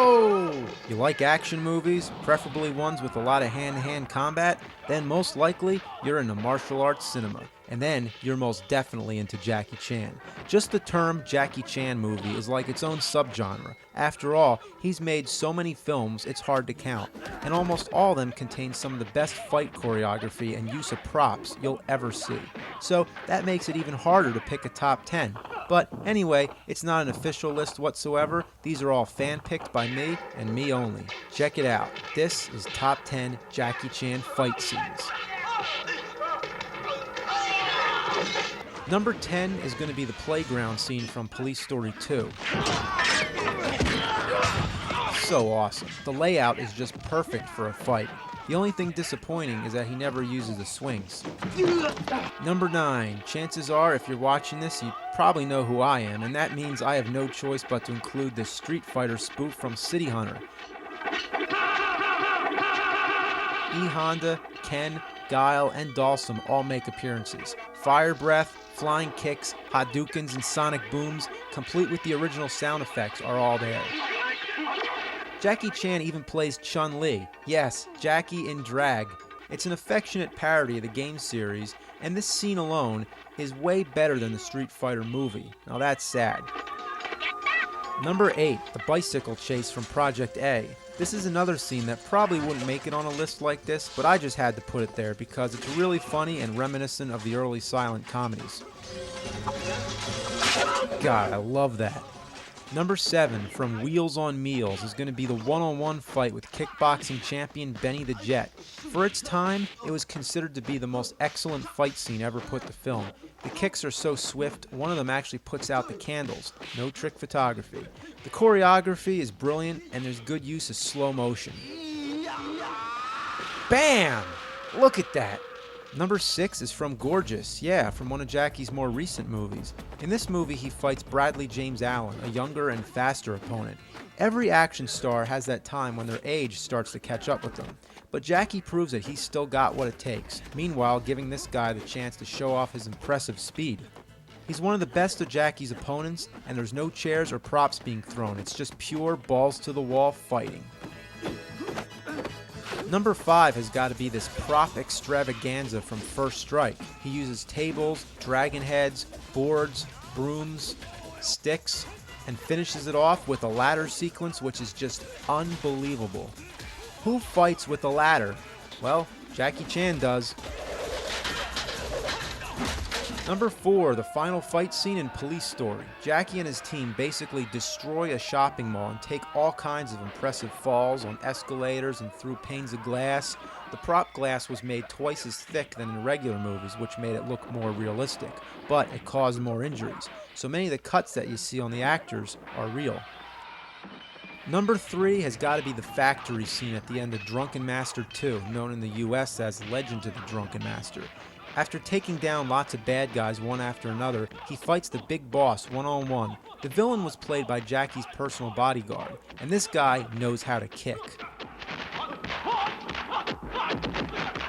Whoa! You like action movies, preferably ones with a lot of hand-to-hand combat? Then most likely, you're into martial arts cinema. And then, you're most definitely into Jackie Chan. Just the term Jackie Chan movie is like its own subgenre. After all, he's made so many films, it's hard to count. And almost all of them contain some of the best fight choreography and use of props you'll ever see. So, that makes it even harder to pick a top 10. But anyway, it's not an official list whatsoever. These are all fan-picked by me and me only. Check it out. This is Top 10 Jackie Chan Fight Scenes. Number 10 is going to be the playground scene from Police Story 2. So awesome. The layout is just perfect for a fight. The only thing disappointing is that he never uses the swings. Number 9. Chances are, if you're watching this, you probably know who I am, and that means I have no choice but to include the Street Fighter spoof from City Hunter. E. Honda, Ken, Guile, and Dalsum all make appearances. Fire breath, flying kicks, Hadoukens, and sonic booms, complete with the original sound effects, are all there. Jackie Chan even plays Chun-Li. Yes, Jackie in drag. It's an affectionate parody of the game series, and this scene alone is way better than the Street Fighter movie. Now that's sad. Number 8, the bicycle chase from Project A. This is another scene that probably wouldn't make it on a list like this, but I just had to put it there because it's really funny and reminiscent of the early silent comedies. God, I love that. Number 7, from Wheels on Meals, is going to be the one-on-one fight with kickboxing champion Benny the Jet. For its time, it was considered to be the most excellent fight scene ever put to film. The kicks are so swift, one of them actually puts out the candles. No trick photography. The choreography is brilliant, and there's good use of slow motion. Bam! Look at that! Number 6 is from Gorgeous, from one of Jackie's more recent movies. In this movie, he fights Bradley James Allen, a younger and faster opponent. Every action star has that time when their age starts to catch up with them. But Jackie proves that he's still got what it takes, meanwhile giving this guy the chance to show off his impressive speed. He's one of the best of Jackie's opponents, and there's no chairs or props being thrown. It's just pure balls-to-the-wall fighting. Number 5 has got to be this prop extravaganza from First Strike. He uses tables, dragon heads, boards, brooms, sticks, and finishes it off with a ladder sequence which is just unbelievable. Who fights with a ladder? Well, Jackie Chan does. Number 4, the final fight scene in Police Story. Jackie and his team basically destroy a shopping mall and take all kinds of impressive falls on escalators and through panes of glass. The prop glass was made twice as thick than in regular movies, which made it look more realistic, but it caused more injuries. So many of the cuts that you see on the actors are real. Number 3 has got to be the factory scene at the end of Drunken Master 2, known in the US as Legend of the Drunken Master. After taking down lots of bad guys one after another, he fights the big boss one-on-one. The villain was played by Jackie's personal bodyguard, and this guy knows how to kick.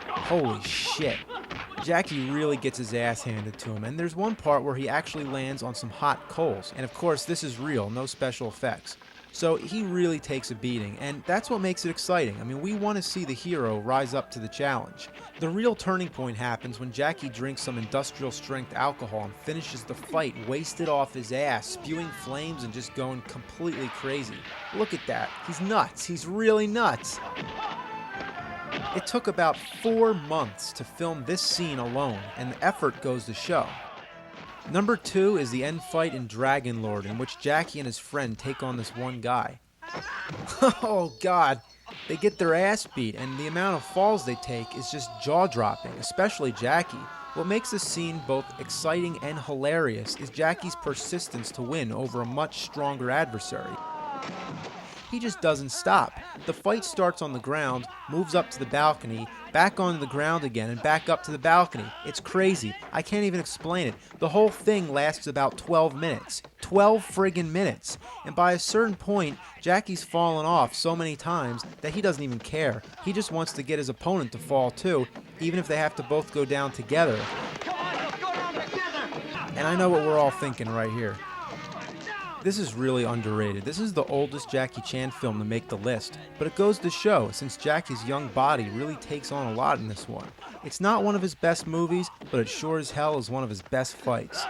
Holy shit. Jackie really gets his ass handed to him, and there's one part where he actually lands on some hot coals. And of course, this is real, no special effects. So he really takes a beating, and that's what makes it exciting. I mean, we want to see the hero rise up to the challenge. The real turning point happens when Jackie drinks some industrial-strength alcohol and finishes the fight wasted off his ass, spewing flames and just going completely crazy. Look at that. He's nuts. He's really nuts. It took about 4 months to film this scene alone, and the effort goes to show. Number 2 is the end fight in Dragon Lord, in which Jackie and his friend take on this one guy. Oh god, they get their ass beat, and the amount of falls they take is just jaw-dropping, especially Jackie. What makes this scene both exciting and hilarious is Jackie's persistence to win over a much stronger adversary. He just doesn't stop. The fight starts on the ground, moves up to the balcony, back onto the ground again, and back up to the balcony. It's crazy. I can't even explain it. The whole thing lasts about 12 minutes. 12 friggin' minutes. And by a certain point, Jackie's fallen off so many times that he doesn't even care. He just wants to get his opponent to fall too, even if they have to both go down together. And I know what we're all thinking right here. This is really underrated. This is the oldest Jackie Chan film to make the list, but it goes to show since Jackie's young body really takes on a lot in this one. It's not one of his best movies, but it sure as hell is one of his best fights.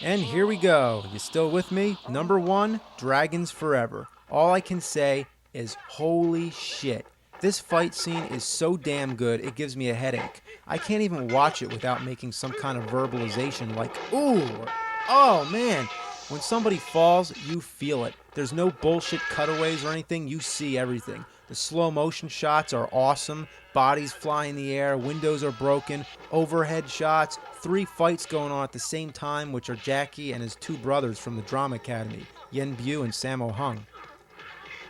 And here we go. You still with me? Number 1, Dragons Forever. All I can say is holy shit. This fight scene is so damn good, it gives me a headache. I can't even watch it without making some kind of verbalization like, ooh, or, oh man. When somebody falls, you feel it. There's no bullshit cutaways or anything, you see everything. The slow motion shots are awesome, bodies fly in the air, windows are broken, overhead shots, 3 fights going on at the same time, which are Jackie and his 2 brothers from the Drama Academy, Yen Bu and Sammo Hung.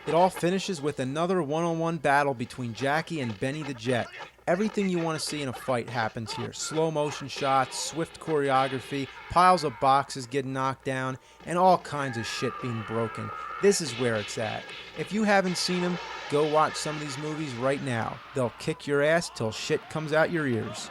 It all finishes with another one-on-one battle between Jackie and Benny the Jet. Everything you want to see in a fight happens here. Slow motion shots, swift choreography, piles of boxes getting knocked down, and all kinds of shit being broken. This is where it's at. If you haven't seen them, go watch some of these movies right now. They'll kick your ass till shit comes out your ears.